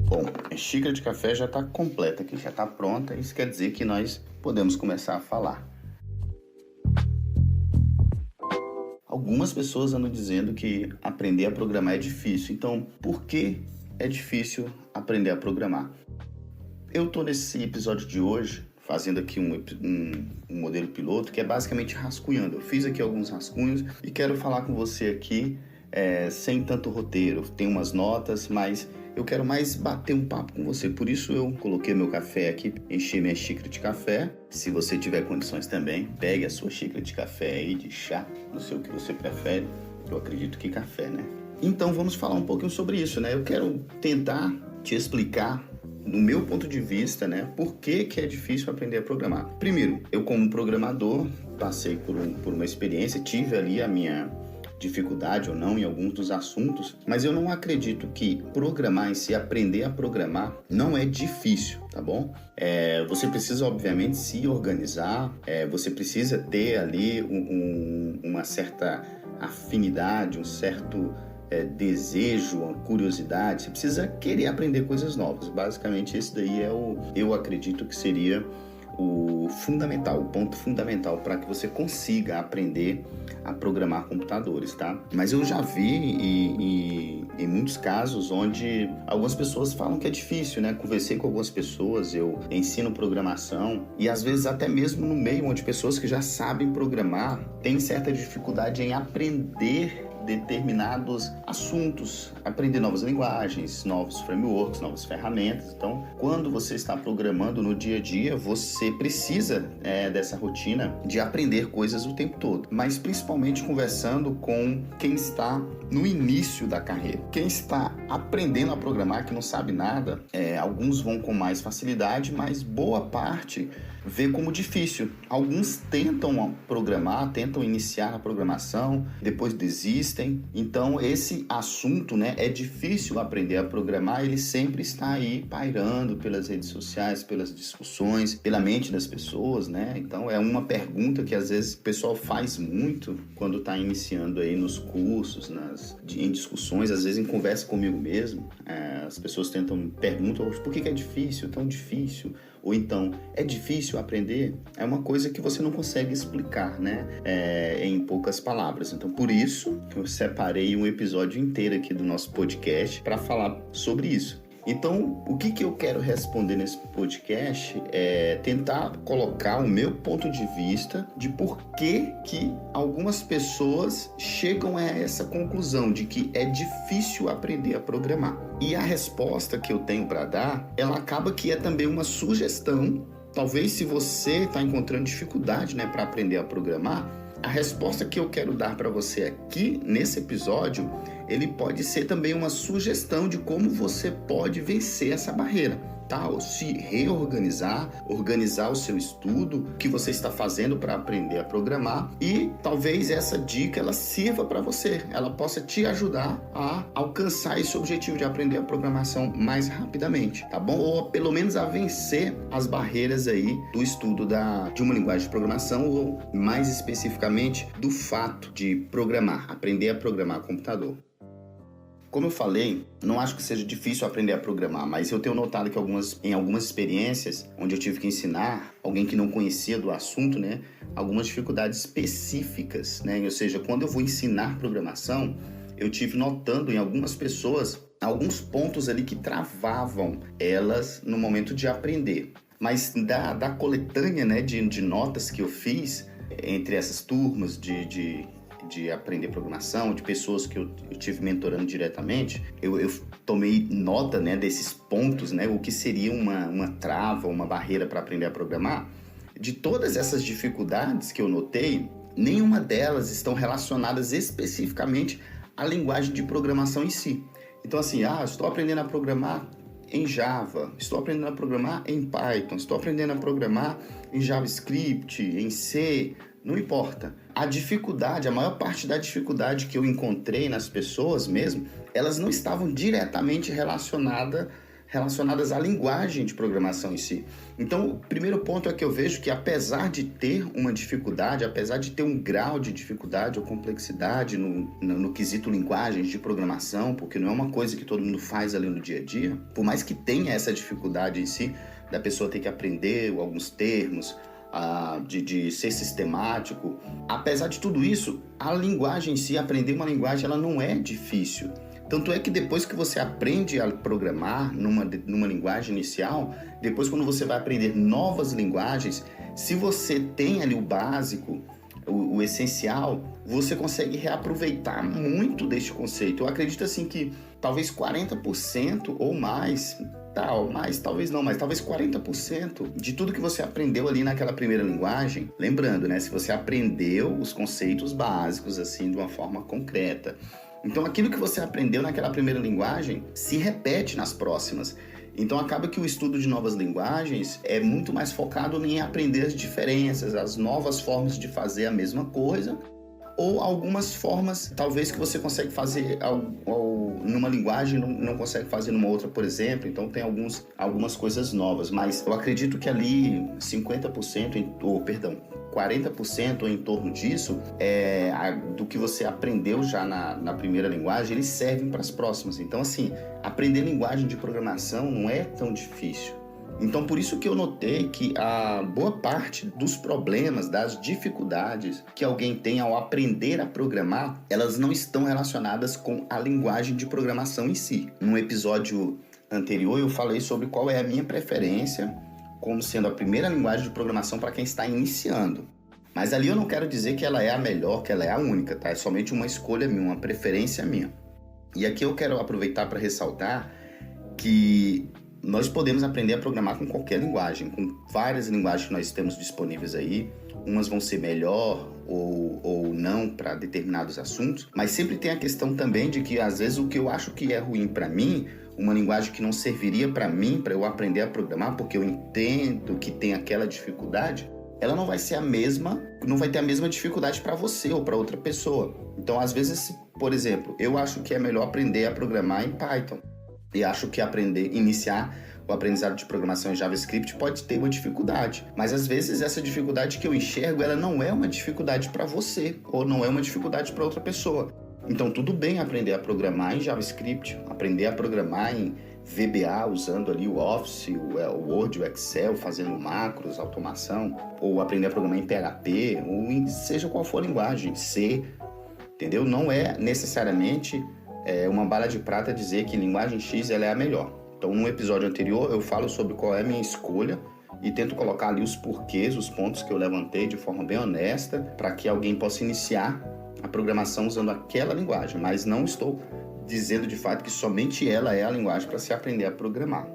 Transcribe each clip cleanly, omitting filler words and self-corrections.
Bom, a xícara de café já está completa aqui, já está pronta. Isso quer dizer que nós podemos começar a falar. Algumas pessoas andam dizendo que aprender a programar é difícil. Então, por que é difícil aprender a programar? Eu estou nesse episódio de hoje fazendo aqui um modelo piloto que é basicamente rascunhando. Eu fiz aqui alguns rascunhos e quero falar com você aqui sem tanto roteiro. Tem umas notas, mas eu quero mais bater um papo com você. Por isso eu coloquei meu café aqui, enchi minha xícara de café. Se você tiver condições também, pegue a sua xícara de café aí, de chá, não sei o que você prefere. Eu acredito que café, né? Então vamos falar um pouquinho sobre isso, né? Eu quero tentar te explicar, do meu ponto de vista, né, por que é difícil aprender a programar. Primeiro, eu como programador passei por uma experiência, tive ali a minha dificuldade ou não em alguns dos assuntos, mas eu não acredito que programar em si, aprender a programar, não é difícil, tá bom? Você precisa, obviamente, se organizar, você precisa ter ali uma certa afinidade, um certo desejo, uma curiosidade, você precisa querer aprender coisas novas. Basicamente, esse daí eu acredito que seria o ponto fundamental para que você consiga aprender a programar computadores, tá? Mas eu já vi em muitos casos onde algumas pessoas falam que é difícil, né? Conversei com algumas pessoas, eu ensino programação e às vezes até mesmo no meio onde pessoas que já sabem programar têm certa dificuldade em aprender determinados assuntos, aprender novas linguagens, novos frameworks, novas ferramentas. Então, quando você está programando no dia a dia, você precisa dessa rotina de aprender coisas o tempo todo, mas principalmente conversando com quem está no início da carreira. Quem está aprendendo a programar, que não sabe nada, alguns vão com mais facilidade, mas boa parte vê como difícil. Alguns tentam programar, tentam iniciar a programação, depois desistem. Então, esse assunto, né, é difícil aprender a programar, ele sempre está aí pairando pelas redes sociais, pelas discussões, pela mente das pessoas, né? Então, é uma pergunta que às vezes o pessoal faz muito quando está iniciando aí nos cursos, em discussões, às vezes em conversa comigo mesmo. As pessoas perguntam por que é difícil, tão difícil? Ou então, é difícil aprender? É uma coisa que você não consegue explicar, né? Em poucas palavras. Então, por isso, eu separei um episódio inteiro aqui do nosso podcast para falar sobre isso. Então, o que eu quero responder nesse podcast é tentar colocar o meu ponto de vista de por que algumas pessoas chegam a essa conclusão de que é difícil aprender a programar. E a resposta que eu tenho para dar, ela acaba que é também uma sugestão. Talvez se você está encontrando dificuldade, né, para aprender a programar, a resposta que eu quero dar para você aqui nesse episódio, ele pode ser também uma sugestão de como você pode vencer essa barreira, tá? Ou se reorganizar, organizar o seu estudo, o que você está fazendo para aprender a programar, e talvez essa dica ela sirva para você, ela possa te ajudar a alcançar esse objetivo de aprender a programação mais rapidamente, tá bom? Ou pelo menos a vencer as barreiras aí do estudo de uma linguagem de programação, ou mais especificamente do fato de programar, aprender a programar computador. Como eu falei, não acho que seja difícil aprender a programar, mas eu tenho notado que em algumas experiências onde eu tive que ensinar alguém que não conhecia do assunto, né, algumas dificuldades específicas, né? Ou seja, quando eu vou ensinar programação, eu tive notando em algumas pessoas alguns pontos ali que travavam elas no momento de aprender. Mas da coletânea, né, de notas que eu fiz entre essas turmas de aprender programação, de pessoas que eu tive mentorando diretamente, eu tomei nota, né, desses pontos, né, o que seria uma trava, uma barreira para aprender a programar. De todas essas dificuldades que eu notei, nenhuma delas estão relacionadas especificamente à linguagem de programação em si. Então, assim, estou aprendendo a programar em Java, estou aprendendo a programar em Python, estou aprendendo a programar em JavaScript, em C, não importa. A maior parte da dificuldade que eu encontrei nas pessoas mesmo, elas não estavam diretamente relacionadas à linguagem de programação em si. Então, o primeiro ponto é que eu vejo que apesar de ter uma dificuldade, apesar de ter um grau de dificuldade ou complexidade no quesito linguagens de programação, porque não é uma coisa que todo mundo faz ali no dia a dia, por mais que tenha essa dificuldade em si, da pessoa ter que aprender alguns termos, de ser sistemático, apesar de tudo isso, a linguagem em si, aprender uma linguagem, ela não é difícil. Tanto é que depois que você aprende a programar numa linguagem inicial, depois quando você vai aprender novas linguagens, se você tem ali o básico, o essencial, você consegue reaproveitar muito deste conceito. Eu acredito assim que talvez 40% ou mais, talvez não, mas talvez 40% de tudo que você aprendeu ali naquela primeira linguagem, lembrando, né, se você aprendeu os conceitos básicos assim de uma forma concreta. Então, aquilo que você aprendeu naquela primeira linguagem se repete nas próximas. Então, acaba que o estudo de novas linguagens é muito mais focado em aprender as diferenças, as novas formas de fazer a mesma coisa, ou algumas formas, talvez, que você consegue fazer numa linguagem não consegue fazer numa outra, por exemplo. Então, tem algumas coisas novas. Mas eu acredito que ali 40% ou em torno disso, do que você aprendeu já na primeira linguagem, eles servem para as próximas. Então, assim, aprender linguagem de programação não é tão difícil. Então, por isso que eu notei que a boa parte dos problemas, das dificuldades que alguém tem ao aprender a programar, elas não estão relacionadas com a linguagem de programação em si. No episódio anterior, eu falei sobre qual é a minha preferência como sendo a primeira linguagem de programação para quem está iniciando. Mas ali eu não quero dizer que ela é a melhor, que ela é a única, tá? É somente uma escolha minha, uma preferência minha. E aqui eu quero aproveitar para ressaltar que nós podemos aprender a programar com qualquer linguagem, com várias linguagens que nós temos disponíveis aí. Umas vão ser melhor ou não para determinados assuntos, mas sempre tem a questão também de que, às vezes, o que eu acho que é ruim para mim, uma linguagem que não serviria para mim, para eu aprender a programar, porque eu entendo que tem aquela dificuldade, ela não vai ser não vai ter a mesma dificuldade para você ou para outra pessoa. Então, às vezes, por exemplo, eu acho que é melhor aprender a programar em Python. E acho que iniciar o aprendizado de programação em JavaScript pode ter uma dificuldade. Mas às vezes essa dificuldade que eu enxergo, ela não é uma dificuldade para você, ou não é uma dificuldade para outra pessoa. Então tudo bem aprender a programar em JavaScript, aprender a programar em VBA, usando ali o Office, o Word, o Excel, fazendo macros, automação, ou aprender a programar em PHP, ou em seja qual for a linguagem, C, entendeu? Não é necessariamente uma bala de prata dizer que linguagem X ela é a melhor. Então, no episódio anterior, eu falo sobre qual é a minha escolha e tento colocar ali os porquês, os pontos que eu levantei de forma bem honesta, para que alguém possa iniciar a programação usando aquela linguagem, mas não estou dizendo de fato que somente ela é a linguagem para se aprender a programar.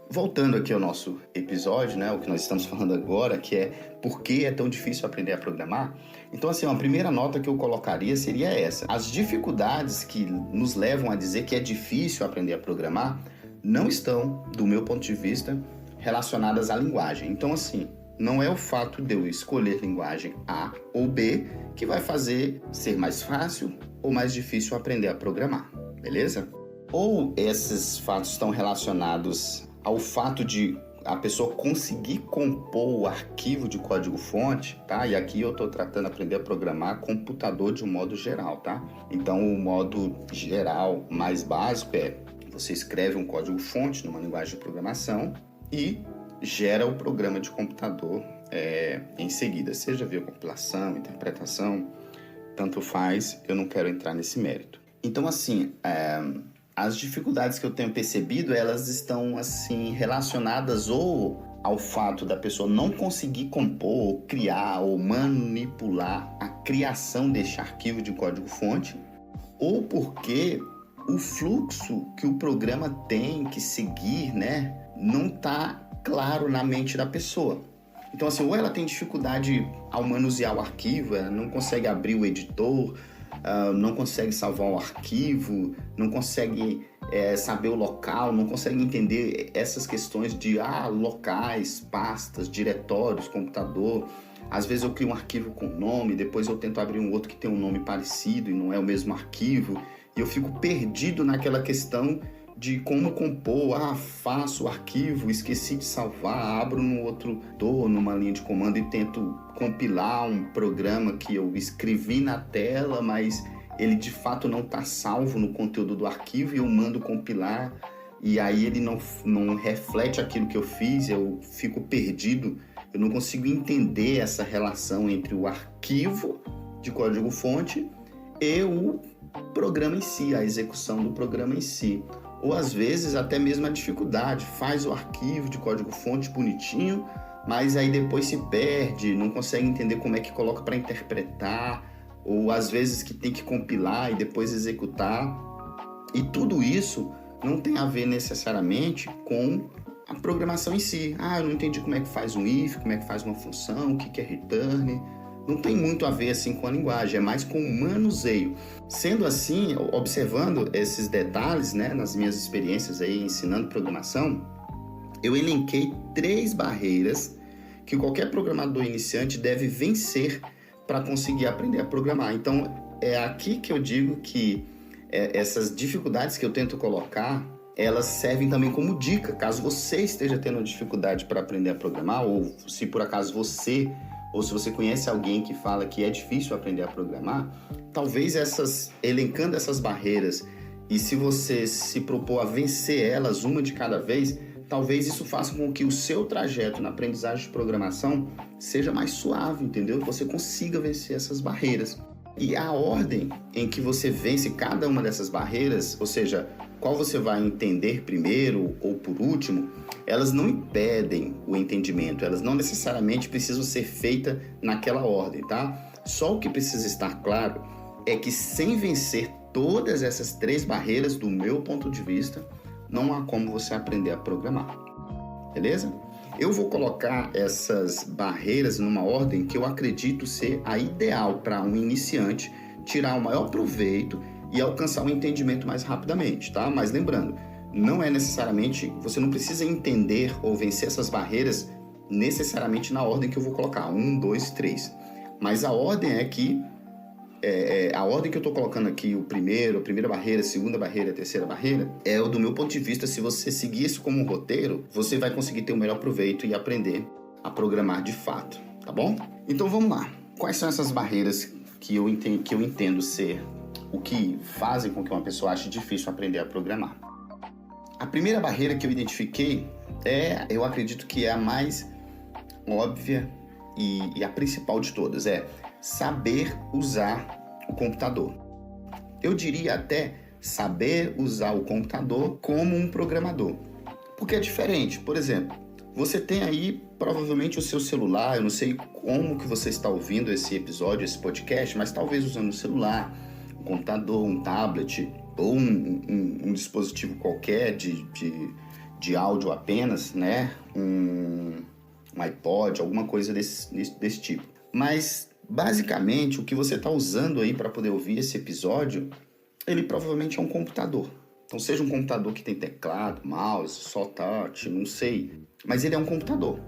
Voltando aqui ao nosso episódio, né, o que nós estamos falando agora, que é por que é tão difícil aprender a programar. Então, assim, uma primeira nota que eu colocaria seria essa. As dificuldades que nos levam a dizer que é difícil aprender a programar não estão, do meu ponto de vista, relacionadas à linguagem. Então, assim, não é o fato de eu escolher linguagem A ou B que vai fazer ser mais fácil ou mais difícil aprender a programar, beleza? Ou esses fatos estão relacionados ao fato de a pessoa conseguir compor o arquivo de código-fonte, tá? E aqui eu estou tratando de aprender a programar computador de um modo geral, tá? Então, o modo geral mais básico é você escreve um código-fonte numa linguagem de programação e gera o programa de computador em seguida, seja via compilação, interpretação, tanto faz, eu não quero entrar nesse mérito. Então, assim, as dificuldades que eu tenho percebido, elas estão assim relacionadas ou ao fato da pessoa não conseguir compor, ou criar, ou manipular a criação deste arquivo de código-fonte, ou porque o fluxo que o programa tem que seguir, né, não está claro na mente da pessoa. Então, assim, ou ela tem dificuldade ao manusear o arquivo, ela não consegue abrir o editor, não consegue salvar o arquivo, não consegue saber o local, não consegue entender essas questões de locais, pastas, diretórios, computador. Às vezes eu crio um arquivo com nome, depois eu tento abrir um outro que tem um nome parecido e não é o mesmo arquivo, e eu fico perdido naquela questão de como compor. Faço o arquivo, esqueci de salvar, abro no outro, tô numa linha de comando e tento compilar um programa que eu escrevi na tela, mas ele de fato não está salvo no conteúdo do arquivo e eu mando compilar e aí ele não reflete aquilo que eu fiz, eu fico perdido, eu não consigo entender essa relação entre o arquivo de código-fonte e o programa em si, a execução do programa em si. Ou às vezes até mesmo a dificuldade, faz o arquivo de código-fonte bonitinho, mas aí depois se perde, não consegue entender como é que coloca para interpretar, ou às vezes que tem que compilar e depois executar. E tudo isso não tem a ver necessariamente com a programação em si. Eu não entendi como é que faz um if, como é que faz uma função, o que é return. Não tem muito a ver assim com a linguagem, é mais com o manuseio. Sendo assim, observando esses detalhes, né, nas minhas experiências aí ensinando programação, eu elenquei 3 barreiras que qualquer programador iniciante deve vencer para conseguir aprender a programar. Então, é aqui que eu digo que essas dificuldades que eu tento colocar, elas servem também como dica, caso você esteja tendo dificuldade para aprender a programar, ou se por acaso ou se você conhece alguém que fala que é difícil aprender a programar, talvez elencando essas barreiras, e se você se propor a vencer elas uma de cada vez, talvez isso faça com que o seu trajeto na aprendizagem de programação seja mais suave, entendeu? Que você consiga vencer essas barreiras. E a ordem em que você vence cada uma dessas barreiras, ou seja, qual você vai entender primeiro ou por último, elas não impedem o entendimento, elas não necessariamente precisam ser feitas naquela ordem, tá? Só o que precisa estar claro é que sem vencer todas essas 3 barreiras, do meu ponto de vista, não há como você aprender a programar, beleza? Eu vou colocar essas barreiras numa ordem que eu acredito ser a ideal para um iniciante tirar o maior proveito e alcançar um entendimento mais rapidamente, tá? Mas lembrando, não é necessariamente, você não precisa entender ou vencer essas barreiras necessariamente na ordem que eu vou colocar, 1, 2, 3. Mas a ordem é que a ordem que eu estou colocando aqui, a primeira barreira, a segunda barreira, a terceira barreira, do meu ponto de vista, se você seguir isso como um roteiro, você vai conseguir ter o melhor proveito e aprender a programar de fato, tá bom? Então vamos lá. Quais são essas barreiras que eu entendo ser o que fazem com que uma pessoa ache difícil aprender a programar? A primeira barreira que eu identifiquei eu acredito que é a mais óbvia e a principal de todas, saber usar o computador. Eu diria até saber usar o computador como um programador. Porque é diferente. Por exemplo, você tem aí provavelmente o seu celular, eu não sei como que você está ouvindo esse episódio, esse podcast, mas talvez usando o celular, um computador, um tablet ou um dispositivo qualquer de áudio apenas, né? Um iPod, alguma coisa desse tipo. Mas basicamente, o que você está usando aí para poder ouvir esse episódio, ele provavelmente é um computador. Então, seja um computador que tem teclado, mouse, só touch, não sei. Mas ele é um computador.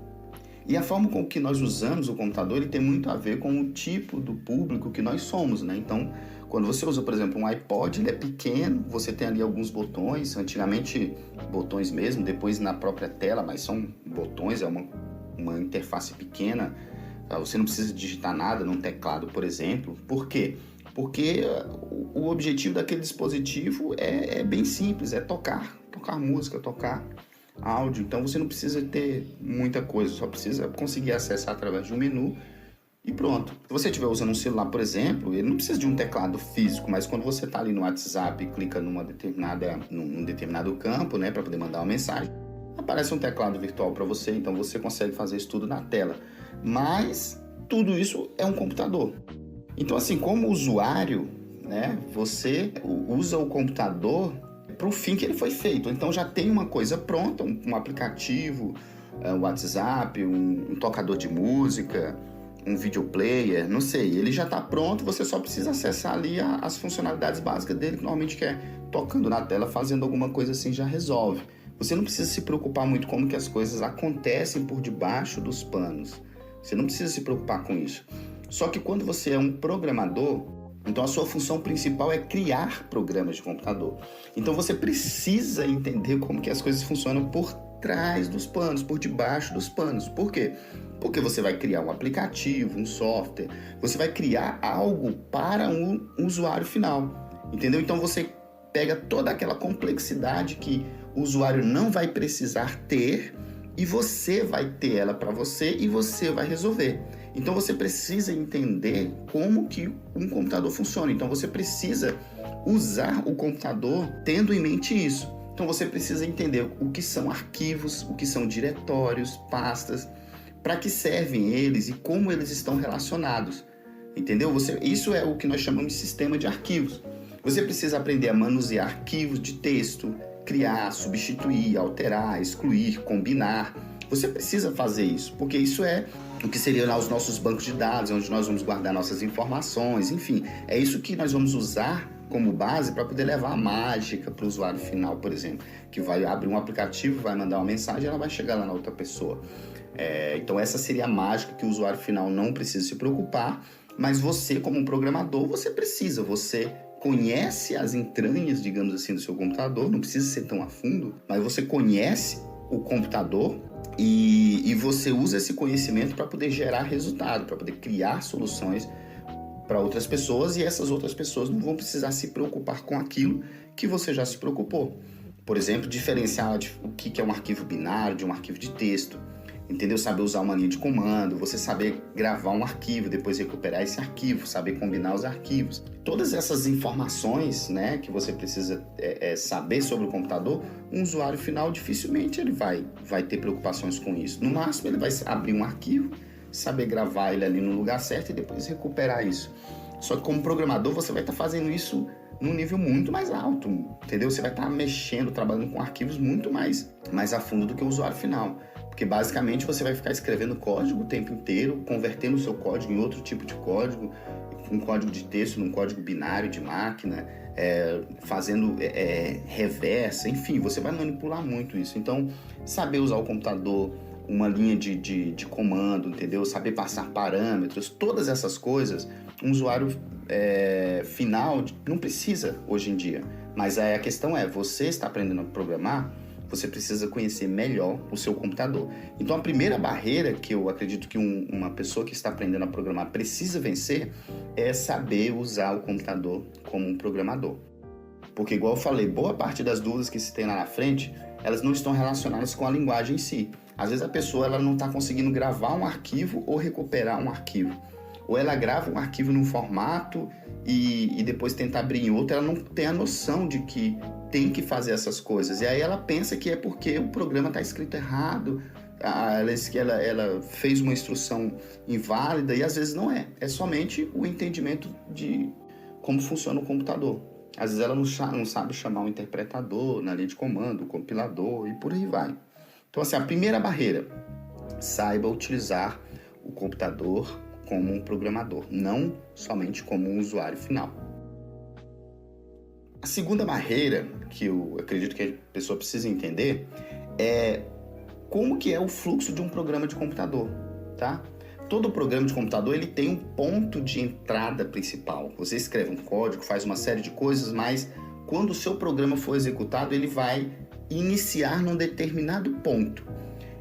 E a forma com que nós usamos o computador, ele tem muito a ver com o tipo do público que nós somos, né? Então, quando você usa, por exemplo, um iPod, ele é pequeno, você tem ali alguns botões, antigamente botões mesmo, depois na própria tela, mas são botões, é uma interface pequena. Você não precisa digitar nada num teclado, por exemplo. Por quê? Porque o objetivo daquele dispositivo é bem simples, é tocar música, tocar áudio. Então você não precisa ter muita coisa, só precisa conseguir acessar através de um menu e pronto. Se você estiver usando um celular, por exemplo, ele não precisa de um teclado físico, mas quando você está ali no WhatsApp e clica num determinado campo, né, para poder mandar uma mensagem, aparece um teclado virtual para você, então você consegue fazer isso tudo na tela. Mas tudo isso é um computador. Então, assim, como usuário, né, você usa o computador para o fim que ele foi feito. Então já tem uma coisa pronta, um aplicativo, um WhatsApp, um tocador de música, um video player, não sei. Ele já está pronto, você só precisa acessar ali as funcionalidades básicas dele, que normalmente quer tocando na tela, fazendo alguma coisa assim, já resolve. Você não precisa se preocupar muito como que as coisas acontecem por debaixo dos panos. Você não precisa se preocupar com isso. Só que quando você é um programador, Então a sua função principal é criar programas de computador. Então você precisa entender como que as coisas funcionam por trás dos panos, por debaixo dos panos. Por quê? Porque você vai criar um aplicativo, um software, você vai criar algo para um usuário final, entendeu? Então você pega toda aquela complexidade que o usuário não vai precisar ter e você vai ter ela para você e você vai resolver. Então você precisa entender como que um computador funciona. Então você precisa usar o computador tendo em mente isso. Então você precisa entender o que são arquivos, o que são diretórios, pastas, para que servem eles e como eles estão relacionados. Entendeu? Isso é o que nós chamamos de sistema de arquivos. Você precisa aprender a manusear arquivos de texto, criar, substituir, alterar, excluir, combinar. Você precisa fazer isso, porque isso é o que seriam lá os nossos bancos de dados, onde nós vamos guardar nossas informações, enfim. É isso que nós vamos usar como base para poder levar a mágica para o usuário final, por exemplo, que vai abrir um aplicativo, vai mandar uma mensagem e ela vai chegar lá na outra pessoa. Então essa seria a mágica que o usuário final não precisa se preocupar, mas você, como um programador, você precisa, você conhece as entranhas, digamos assim, do seu computador, não precisa ser tão a fundo, mas você conhece o computador e você usa esse conhecimento para poder gerar resultado, para poder criar soluções para outras pessoas, e essas outras pessoas não vão precisar se preocupar com aquilo que você já se preocupou. Por exemplo, diferenciar o que é um arquivo binário de um arquivo de texto, entendeu? Saber usar uma linha de comando, você saber gravar um arquivo, depois recuperar esse arquivo, saber combinar os arquivos. Todas essas informações, né, que você precisa saber sobre o computador, um usuário final dificilmente ele vai ter preocupações com isso. No máximo ele vai abrir um arquivo, saber gravar ele ali no lugar certo e depois recuperar isso. Só que como programador você vai estar fazendo isso num nível muito mais alto, entendeu? Você vai estar mexendo, trabalhando com arquivos muito mais a fundo do que o usuário final. Porque basicamente você vai ficar escrevendo código o tempo inteiro, convertendo o seu código em outro tipo de código, um código de texto num código binário de máquina, fazendo reversa, enfim, você vai manipular muito isso. Então, saber usar o computador, uma linha de comando, entendeu? Saber passar parâmetros, todas essas coisas, um usuário final não precisa hoje em dia. Mas a questão você está aprendendo a programar, você precisa conhecer melhor o seu computador. Então, a primeira barreira que eu acredito que uma pessoa que está aprendendo a programar precisa vencer é saber usar o computador como um programador. Porque, igual eu falei, boa parte das dúvidas que se tem lá na frente, elas não estão relacionadas com a linguagem em si. Às vezes a pessoa ela não está conseguindo gravar um arquivo ou recuperar um arquivo. Ou ela grava um arquivo num formato e depois tenta abrir em outro, ela não tem a noção de que tem que fazer essas coisas. E aí ela pensa que é porque o programa está escrito errado, ela fez uma instrução inválida, e às vezes não é. É somente o entendimento de como funciona o computador. Às vezes ela não sabe chamar um interpretador na linha de comando, o compilador e por aí vai. Então, assim, a primeira barreira, saiba utilizar o computador como um programador, não somente como um usuário final. A segunda barreira que eu acredito que a pessoa precisa entender é como que é o fluxo de um programa de computador, tá? Todo programa de computador ele tem um ponto de entrada principal. Você escreve um código, faz uma série de coisas, mas quando o seu programa for executado, ele vai iniciar num determinado ponto.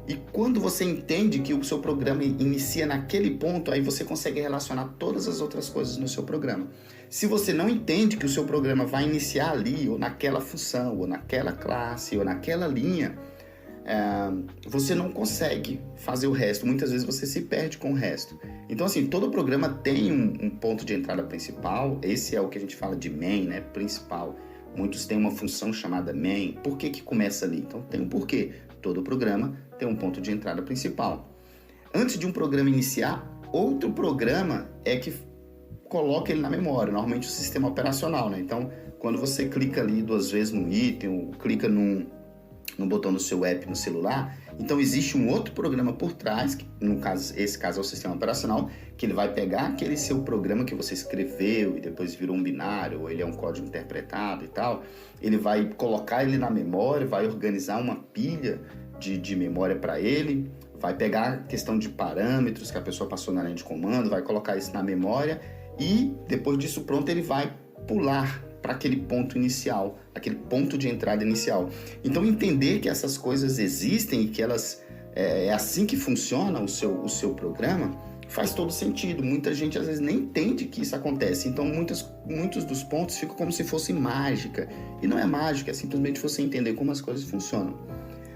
E quando você entende que o seu programa inicia naquele ponto, aí você consegue relacionar todas as outras coisas no seu programa. Se você não entende que o seu programa vai iniciar ali, ou naquela função, ou naquela classe, ou naquela linha, você não consegue fazer o resto. Muitas vezes você se perde com o resto. Então, assim, todo programa tem um ponto de entrada principal. Esse é o que a gente fala de main, né? Principal. Muitos têm uma função chamada main. Por que começa ali? Então, tem um porquê. Todo programa tem um ponto de entrada principal. Antes de um programa iniciar, outro programa é que coloca ele na memória, normalmente o sistema operacional, né? Então, quando você clica ali 2 vezes no item, ou clica no botão do seu app no celular, então existe um outro programa por trás, que no caso, esse caso é o sistema operacional, que ele vai pegar aquele seu programa que você escreveu e depois virou um binário, ou ele é um código interpretado e tal, ele vai colocar ele na memória, vai organizar uma pilha de memória para ele, vai pegar a questão de parâmetros que a pessoa passou na linha de comando, vai colocar isso na memória e depois disso pronto ele vai pular para aquele ponto inicial, aquele ponto de entrada inicial. Então entender que essas coisas existem e que elas é assim que funciona o seu programa faz todo sentido. Muita gente às vezes nem entende que isso acontece. Então muitos dos pontos ficam como se fosse mágica. E não é mágica, é simplesmente você entender como as coisas funcionam.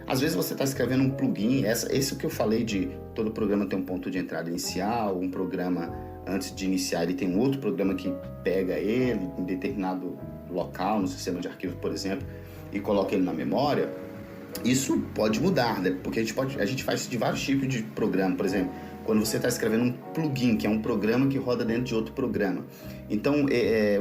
Às vezes você está escrevendo um plugin, esse que eu falei de todo programa tem um ponto de entrada inicial, um programa antes de iniciar ele tem um outro programa que pega ele em determinado local, no sistema de arquivo, por exemplo, e coloca ele na memória. Isso pode mudar, né? Porque a gente faz de vários tipos de programa. Por exemplo, quando você está escrevendo um plugin, que é um programa que roda dentro de outro programa. Então,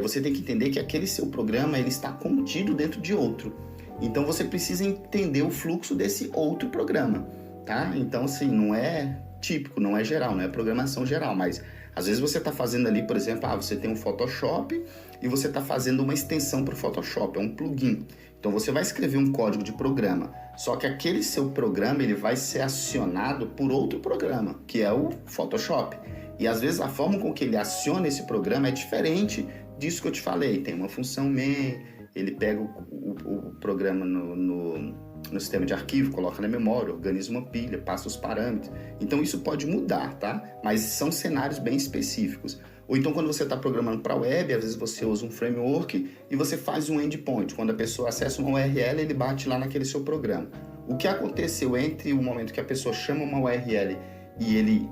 você tem que entender que aquele seu programa ele está contido dentro de outro. Então, você precisa entender o fluxo desse outro programa, tá? Então, assim, não é típico, não é geral, não é programação geral, mas às vezes você está fazendo ali, por exemplo, você tem um Photoshop e você está fazendo uma extensão para o Photoshop, é um plugin. Então você vai escrever um código de programa, só que aquele seu programa ele vai ser acionado por outro programa, que é o Photoshop. E às vezes a forma com que ele aciona esse programa é diferente disso que eu te falei. Tem uma função main, ele pega o programa no sistema de arquivo, coloca na memória, organiza uma pilha, passa os parâmetros. Então isso pode mudar, tá? Mas são cenários bem específicos. Ou então quando você está programando para web, às vezes você usa um framework e você faz um endpoint. Quando a pessoa acessa uma URL, ele bate lá naquele seu programa. O que aconteceu entre o momento que a pessoa chama uma URL e ele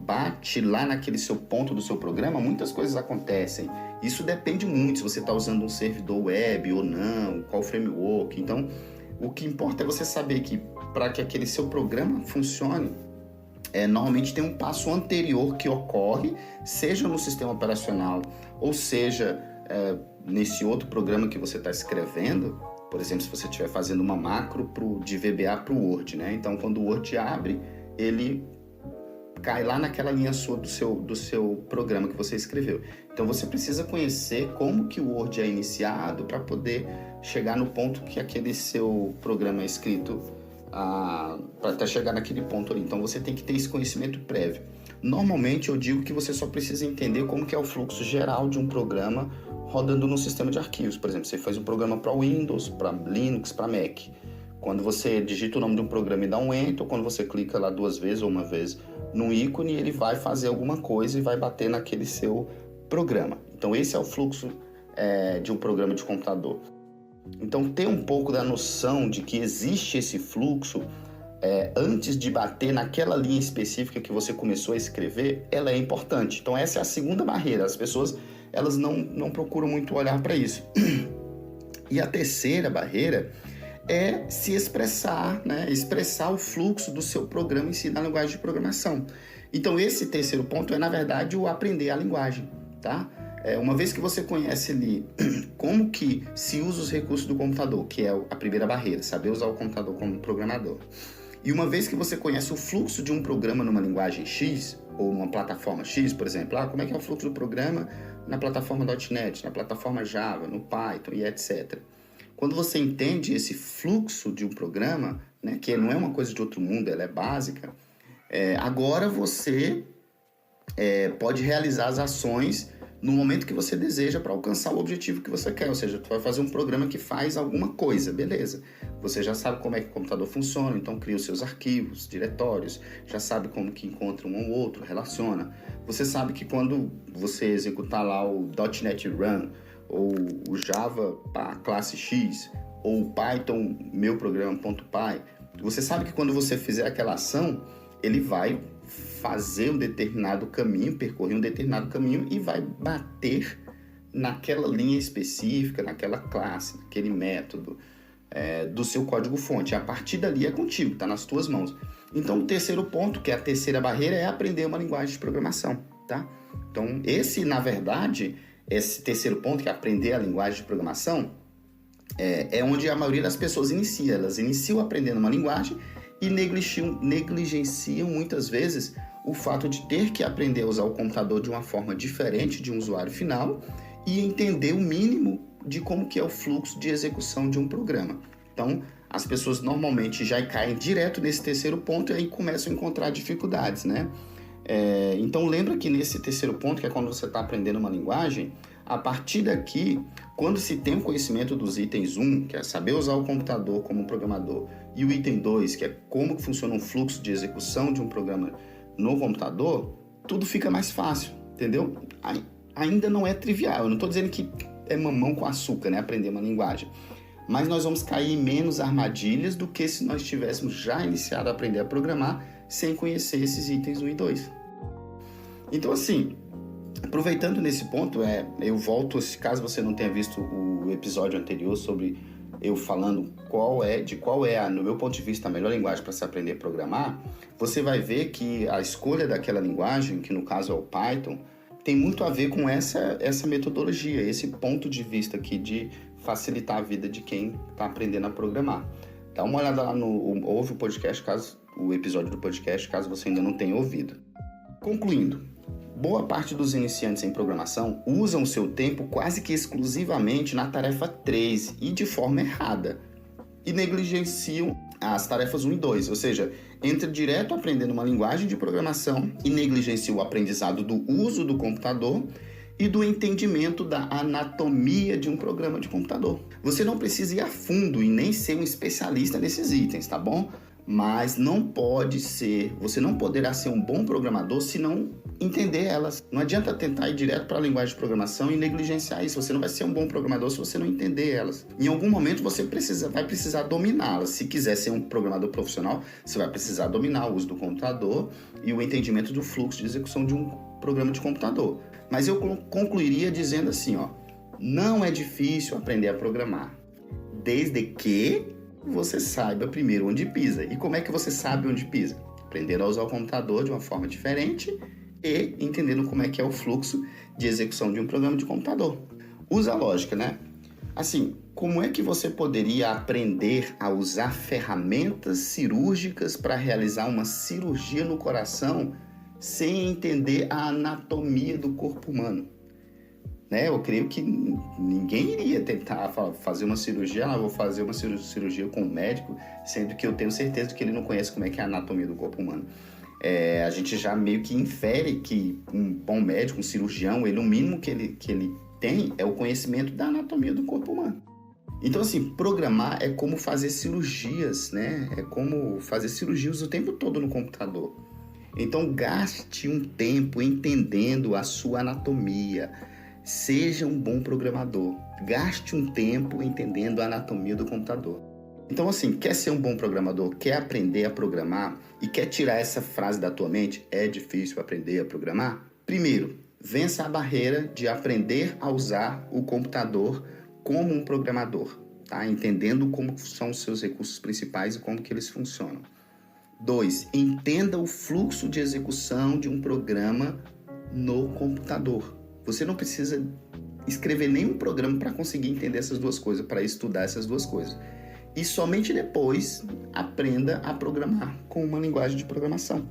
bate lá naquele seu ponto do seu programa, muitas coisas acontecem. Isso depende muito se você está usando um servidor web ou não, qual framework. Então, o que importa é você saber que para que aquele seu programa funcione, normalmente tem um passo anterior que ocorre, seja no sistema operacional ou seja nesse outro programa que você está escrevendo. Por exemplo, se você estiver fazendo uma macro de VBA para o Word, né? Então, quando o Word abre, ele cai lá naquela linha sua do seu programa que você escreveu. Então, você precisa conhecer como que o Word é iniciado para poder chegar no ponto que aquele seu programa é escrito, para até chegar naquele ponto ali. Então, você tem que ter esse conhecimento prévio. Normalmente, eu digo que você só precisa entender como que é o fluxo geral de um programa rodando no sistema de arquivos. Por exemplo, você faz um programa para Windows, para Linux, para Mac. Quando você digita o nome de um programa e dá um Enter, ou quando você clica lá 2 vezes ou uma vez no ícone, ele vai fazer alguma coisa e vai bater naquele seu programa. Então, esse é o fluxo de um programa de computador. Então, ter um pouco da noção de que existe esse fluxo antes de bater naquela linha específica que você começou a escrever, ela é importante. Então, essa é a segunda barreira. As pessoas elas não procuram muito olhar para isso. E a terceira barreira é se expressar, né? Expressar o fluxo do seu programa em si na linguagem de programação. Então, esse terceiro ponto é, na verdade, o aprender a linguagem, tá? Uma vez que você conhece ali como que se usa os recursos do computador, que é a primeira barreira, saber usar o computador como programador. E uma vez que você conhece o fluxo de um programa numa linguagem X, ou numa plataforma X, por exemplo, como é que é o fluxo do programa na plataforma .NET, na plataforma Java, no Python e etc. Quando você entende esse fluxo de um programa, né, que não é uma coisa de outro mundo, ela é básica, agora você pode realizar as ações no momento que você deseja para alcançar o objetivo que você quer. Ou seja, tu vai fazer um programa que faz alguma coisa, beleza. Você já sabe como é que o computador funciona, então cria os seus arquivos, diretórios, já sabe como que encontra um ou outro, relaciona. Você sabe que quando você executar lá o .NET Run, ou o Java classe X, ou o Python meu programa.py, você sabe que quando você fizer aquela ação, ele vai fazer um determinado caminho, percorrer um determinado caminho e vai bater naquela linha específica, naquela classe, naquele método do seu código-fonte. A partir dali é contigo, está nas tuas mãos. Então, o terceiro ponto, que é a terceira barreira, é aprender uma linguagem de programação, tá? Então, na verdade, esse terceiro ponto, que é aprender a linguagem de programação, é onde a maioria das pessoas inicia. Elas iniciam aprendendo uma linguagem e negligenciam muitas vezes o fato de ter que aprender a usar o computador de uma forma diferente de um usuário final e entender o mínimo de como que é o fluxo de execução de um programa. Então, as pessoas normalmente já caem direto nesse terceiro ponto e aí começam a encontrar dificuldades, né? Então lembra que nesse terceiro ponto, que é quando você está aprendendo uma linguagem, a partir daqui, quando se tem o conhecimento dos itens 1, que é saber usar o computador como programador, e o item 2, que é como que funciona um fluxo de execução de um programa no computador, tudo fica mais fácil, entendeu? Ainda não é trivial, eu não estou dizendo que é mamão com açúcar, né, aprender uma linguagem, mas nós vamos cair em menos armadilhas do que se nós tivéssemos já iniciado a aprender a programar sem conhecer esses itens 1 e 2. Então, assim, aproveitando nesse ponto, eu volto, caso você não tenha visto o episódio anterior sobre eu falando qual é, no meu ponto de vista, a melhor linguagem para se aprender a programar, você vai ver que a escolha daquela linguagem, que no caso é o Python, tem muito a ver com essa metodologia, esse ponto de vista aqui de facilitar a vida de quem está aprendendo a programar. Dá uma olhada lá ouve o episódio do podcast, caso você ainda não tenha ouvido. Concluindo, boa parte dos iniciantes em programação usam o seu tempo quase que exclusivamente na tarefa 3 e de forma errada, e negligenciam as tarefas 1 e 2, ou seja, entra direto aprendendo uma linguagem de programação e negligencia o aprendizado do uso do computador e do entendimento da anatomia de um programa de computador. Você não precisa ir a fundo e nem ser um especialista nesses itens, tá bom? Mas você não poderá ser um bom programador se não entender elas. Não adianta tentar ir direto para a linguagem de programação e negligenciar isso. Você não vai ser um bom programador se você não entender elas. Em algum momento você vai precisar dominá-las. Se quiser ser um programador profissional, você vai precisar dominar o uso do computador e o entendimento do fluxo de execução de um programa de computador. Mas eu concluiria dizendo assim, não é difícil aprender a programar, desde que você saiba primeiro onde pisa. E como é que você sabe onde pisa? Aprendendo a usar o computador de uma forma diferente e entendendo como é que é o fluxo de execução de um programa de computador. Usa a lógica, né? Assim, como é que você poderia aprender a usar ferramentas cirúrgicas para realizar uma cirurgia no coração sem entender a anatomia do corpo humano? Eu creio que ninguém iria tentar fazer uma cirurgia, vou fazer uma cirurgia com um médico, sendo que eu tenho certeza que ele não conhece como é que é a anatomia do corpo humano. A gente já meio que infere que um bom médico, um cirurgião, o mínimo que ele tem é o conhecimento da anatomia do corpo humano. Então, assim, programar é como fazer cirurgias, né? É como fazer cirurgias o tempo todo no computador. Então, gaste um tempo entendendo a sua anatomia. Seja um bom programador. Gaste um tempo entendendo a anatomia do computador. Então, assim, quer ser um bom programador, quer aprender a programar e quer tirar essa frase da tua mente, é difícil aprender a programar? Primeiro, vença a barreira de aprender a usar o computador como um programador, tá? Entendendo como são os seus recursos principais e como que eles funcionam. 2, entenda o fluxo de execução de um programa no computador. Você não precisa escrever nenhum programa para conseguir entender essas duas coisas, para estudar essas duas coisas. E somente depois aprenda a programar com uma linguagem de programação.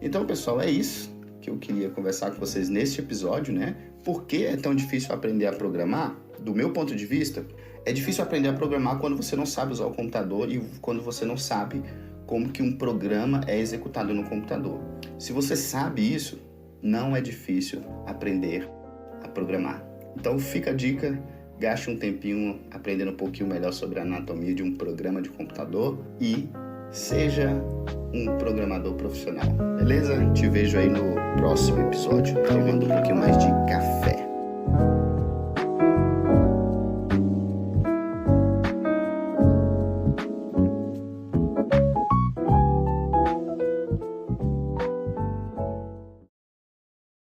Então, pessoal, é isso que eu queria conversar com vocês neste episódio, né? Por que é tão difícil aprender a programar? Do meu ponto de vista, é difícil aprender a programar quando você não sabe usar o computador e quando você não sabe como que um programa é executado no computador. Se você sabe isso, não é difícil aprender a programar. Então fica a dica, gaste um tempinho aprendendo um pouquinho melhor sobre a anatomia de um programa de computador e seja um programador profissional, beleza? Te vejo aí no próximo episódio, falando um pouquinho mais de